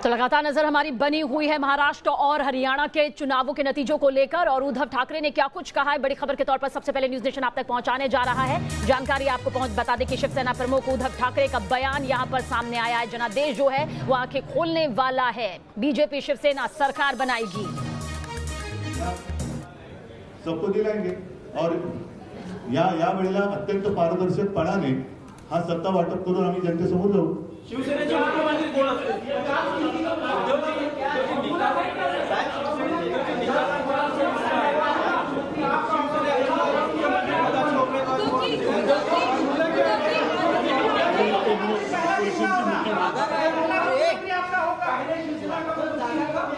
तो लगातार नजर हमारी बनी हुई है महाराष्ट्र और हरियाणा के चुनावों के नतीजों को लेकर, और उद्धव ठाकरे ने क्या कुछ कहा है बड़ी खबर के तौर पर सबसे पहले न्यूज नेशन आप तक पहुंचाने जा रहा है। जानकारी आपको बता दें कि शिवसेना प्रमुख उद्धव ठाकरे का बयान यहां पर सामने आया है। जनादेश जो है वो आंखें खोलने वाला है। बीजेपी शिवसेना सरकार बनाएगी, सबको दिलाएंगे और या वेळेला अत्यंत पारदर्शकपणाने हा सत्ता वाटप करून आम्ही जनतेसमोर जाऊ। शिवसेनेचे मुख्यमंत्री कोण असतील?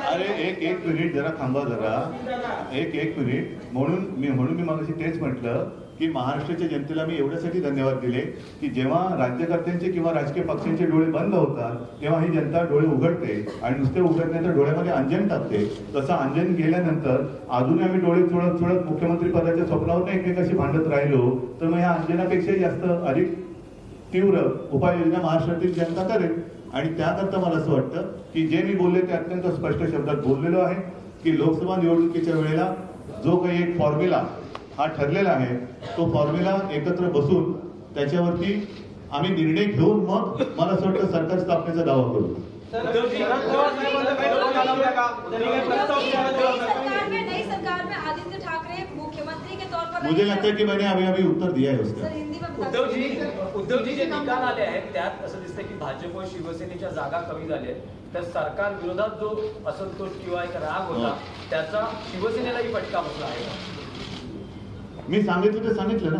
अरे एक मिनिट जरा थांबा, जरा एक मिनिट। म्हणून मी मगाशी तेच म्हटलं की महाराष्ट्राच्या जनतेला मी एवढ्यासाठी धन्यवाद दिले की जेव्हा राज्यकर्त्यांचे किंवा राजकीय पक्षांचे डोळे बंद होतात तेव्हा ही जनता डोळे उघडते आणि नुसते उघडण्यानंतर डोळ्यामध्ये अंजन टाकते। तसं अंजन गेल्यानंतर अजून आम्ही डोळे चोळत मुख्यमंत्री पदाच्या स्वप्नावर एकमेकाशी भांडत राहिलो तर मग ह्या अंजनापेक्षा जास्त अधिक तीव्र उपाययोजना महाराष्ट्रातील जनता करेल। आणि त्याकरता मला असं वाटतं की जे मी बोलले ते अत्यंत स्पष्ट शब्दात बोललेलो आहे की लोकसभा निवडणुकीच्या वेळेला जो काही एक फॉर्म्युला हा ठरलेला आहे तो फॉर्म्युला एकत्र बसून त्याच्यावरती आम्ही निर्णय घेऊन मग मला असं वाटतं सरकार स्थापनेचा दावा करू। मुझे लगता है कि मैंने अभी उत्तर दिया है उसका। उद्धवजी जे निकाल आले आहेत त्यात असं दिसतं की भाजप व शिवसेनेच्या जागा कमी झाल्या आहेत, तर सरकार विरोधात जो असंतोष किंवा एक राग होता त्याचा शिवसेनेलाही फटका बसला आहे। मी सांगितलं ना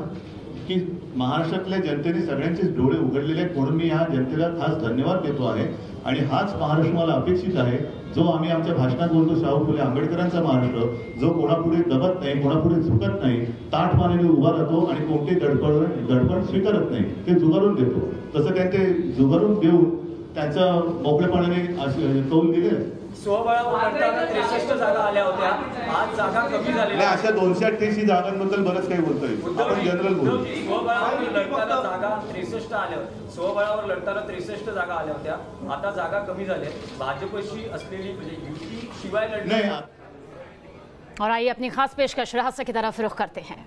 की महाराष्ट्रातल्या जनतेने सगळ्यांचेच डोळे उघडलेले आहेत, म्हणून मी या जनतेला खास धन्यवाद देतो आहे। आणि हाच महाराष्ट्र मला अपेक्षित आहे जो आम्ही आमच्या भाषणात बोलतो, शाहू फुले आंबेडकरांचा महाराष्ट्र, जो कोणापुढे दबत नाही, कोणापुढे झुकत नाही, ताठमानेने उभा राहतो आणि कोणते दडपण स्वीकारत नाही, ते जुगारून देतो। तसं काय ते जुगारून देऊन त्यांचा मोकळेपणाने कौल दिले। स्वबळावर 63 जागा आल्या होत्या, आज जागा कमी झालेल्या आहेत। अशा 288 जागांबद्दल बरंच काही बोलतोय आपण, जनरल बोलतो। स्वबळावर लढताना जागा 63 आल्या, स्वबळावर लढताना 63 जागा आल्या होत्या, आता जागा कमी झाल्या। भाजपशी असलेली युती शिवाय लढणे। और आइए अपनी खास पेशकश रास्ते की तरफ रुख करते हैं।